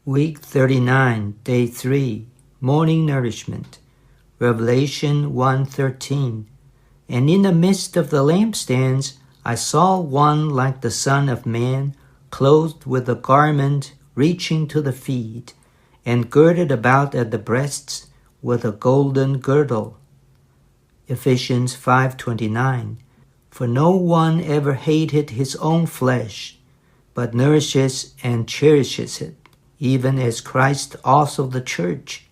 Week 39, Day 3, Morning Nourishment, Revelation 1:13. And in the midst of the lampstands I saw one like the Son of Man, clothed with a garment reaching to the feet, and girded about at the breasts with a golden girdle. Ephesians 5:29. For no one ever hated his own flesh, but nourishes and cherishes it, even as Christ also the church.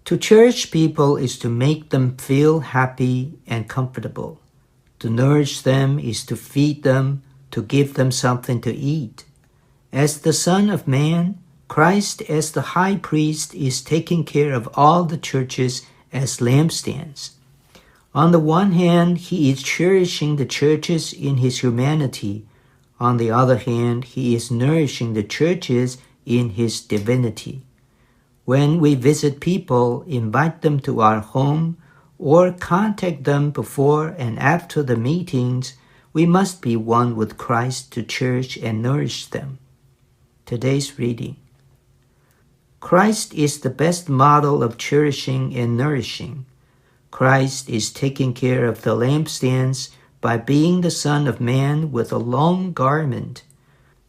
To cherish people is to make them feel happy and comfortable. To nourish them is to feed them, to give them something to eat. As the Son of Man, Christ as the High Priest is taking care of all the churches as lampstands. On the one hand, he is cherishing the churches in his humanity. On the other hand, he is nourishing the churches in his divinity. When we visit people, invite them to our home, or contact them before and after the meetings, we must be one with Christ to cherish and nourish them. Today's reading. Christ is the best model of cherishing and nourishing. Christ is taking care of the lampstands by being the Son of Man with a long garment.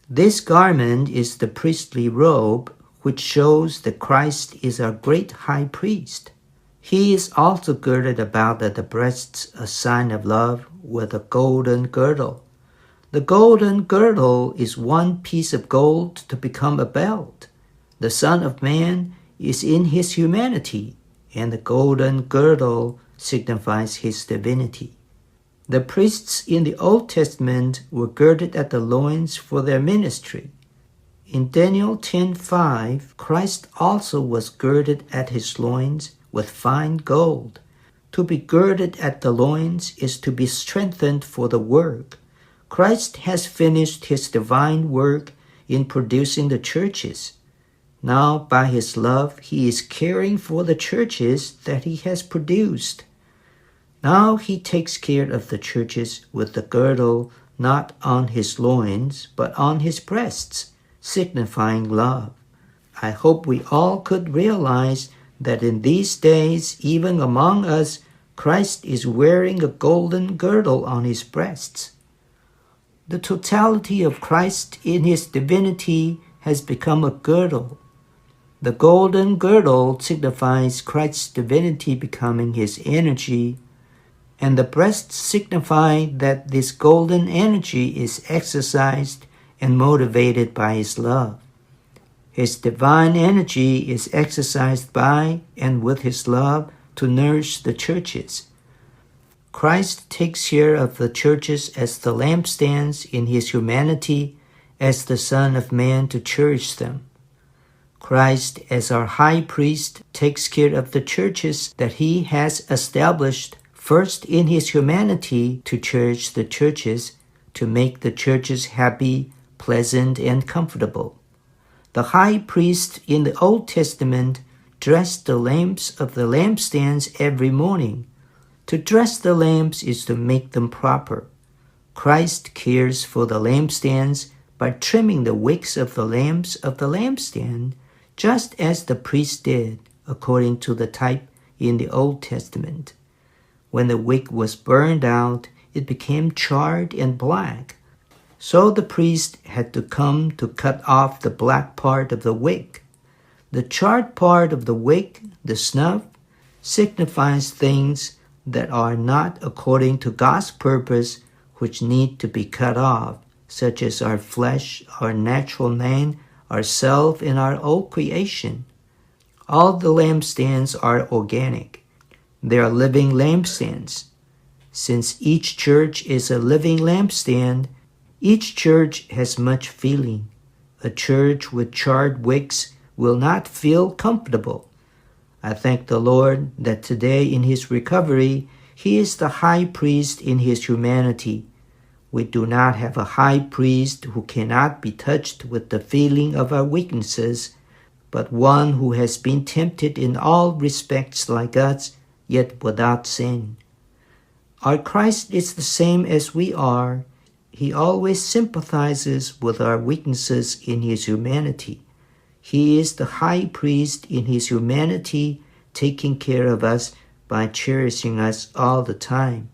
This garment is the priestly robe, which shows that Christ is our great high priest. He is also girded about at the breasts, a sign of love, with a golden girdle. The golden girdle is one piece of gold to become a belt. The Son of Man is in his humanity, and the golden girdle signifies his divinity. The priests in the Old Testament were girded at the loins for their ministry. In Daniel 10:5, Christ also was girded at his loins with fine gold. To be girded at the loins is to be strengthened for the work. Christ has finished his divine work in producing the churches. Now, by his love, he is caring for the churches that he has produced. Now he takes care of the churches with the girdle not on his loins, but on his breasts, signifying love. I hope we all could realize that in these days, even among us, Christ is wearing a golden girdle on his breasts. The totality of Christ in his divinity has become a girdle. The golden girdle signifies Christ's divinity becoming his energy, and the breasts signify that this golden energy is exercised and motivated by his love. His divine energy is exercised by and with his love to nourish the churches. Christ takes care of the churches as the lampstands in his humanity, as the Son of Man to cherish them. Christ, as our high priest, takes care of the churches that he has established first in his humanity to cherish the churches, to make the churches happy, pleasant, and comfortable. The high priest in the Old Testament dressed the lamps of the lampstands every morning. To dress the lamps is to make them proper. Christ cares for the lampstands by trimming the wicks of the lamps of the lampstand, just as the priest did, according to the type in the Old Testament. When the wick was burned out, it became charred and black. So the priest had to come to cut off the black part of the wick. The charred part of the wick, the snuff, signifies things that are not according to God's purpose, which need to be cut off, such as our flesh, our natural man, ourself, and our old creation. All the lampstands are organic. They are living lampstands. Since each church is a living lampstand, each church has much feeling. A church with charred wicks will not feel comfortable. I thank the Lord that today in his recovery, he is the high priest in his humanity. We do not have a high priest who cannot be touched with the feeling of our weaknesses, but one who has been tempted in all respects like us, yet without sin. Our Christ is the same as we are. He always sympathizes with our weaknesses in his humanity. He is the high priest in his humanity, taking care of us by cherishing us all the time.